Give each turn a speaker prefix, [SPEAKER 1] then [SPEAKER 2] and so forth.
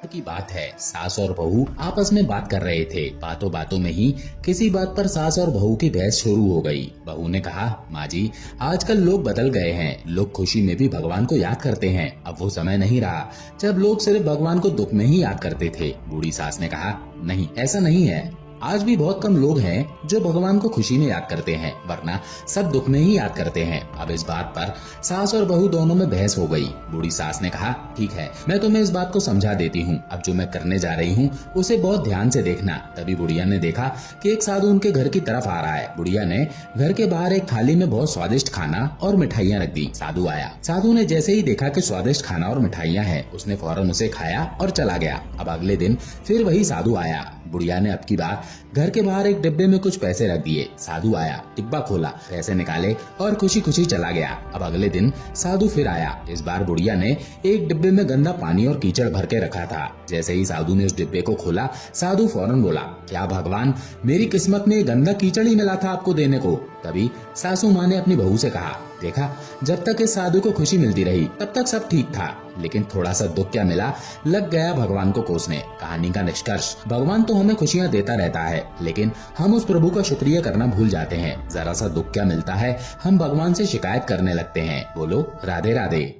[SPEAKER 1] की बात है, सास और बहू आपस में बात कर रहे थे। बातों बातों में ही किसी बात पर सास और बहू की बहस शुरू हो गई। बहू ने कहा, माँ जी, आजकल लोग बदल गए हैं। लोग खुशी में भी भगवान को याद करते हैं। अब वो समय नहीं रहा जब लोग सिर्फ भगवान को दुख में ही याद करते थे। बूढ़ी सास ने कहा, नहीं, ऐसा नहीं है। आज भी बहुत कम लोग हैं जो भगवान को खुशी में याद करते हैं, वरना सब दुख में ही याद करते हैं। अब इस बात पर सास और बहू दोनों में बहस हो गई। बूढ़ी सास ने कहा, ठीक है, मैं तुम्हें इस बात को समझा देती हूँ। अब जो मैं करने जा रही हूँ उसे बहुत ध्यान से देखना। तभी बुढ़िया ने देखा कि एक साधु उनके घर की तरफ आ रहा है। बुढ़िया ने घर के बाहर एक थाली में बहुत स्वादिष्ट खाना और मिठाइयाँ रख दी। साधु आया। साधु ने जैसे ही देखा कि स्वादिष्ट खाना और मिठाइयाँ हैं, उसने फौरन उसे खाया और चला गया। अब अगले दिन फिर वही साधु आया। बुढ़िया ने अब की बार घर के बाहर एक डिब्बे में कुछ पैसे रख दिए। साधु आया, डिब्बा खोला, पैसे निकाले और खुशी खुशी चला गया। अब अगले दिन साधु फिर आया। इस बार बुढ़िया ने एक डिब्बे में गंदा पानी और कीचड़ भर के रखा था। जैसे ही साधु ने उस डिब्बे को खोला, साधु फौरन बोला, क्या भगवान, मेरी किस्मत में गंदा कीचड़ ही मिला था आपको देने को। तभी सासू माँ ने अपनी बहू से कहा, देखा, जब तक इस साधु को खुशी मिलती रही तब तक सब ठीक था, लेकिन थोड़ा सा दुख क्या मिला, लग गया भगवान को कोसने। कहानी का निष्कर्ष, भगवान तो हमें खुशियाँ देता रहता है, लेकिन हम उस प्रभु का शुक्रिया करना भूल जाते हैं। जरा सा दुख क्या मिलता है, हम भगवान से शिकायत करने लगते हैं। बोलो राधे राधे।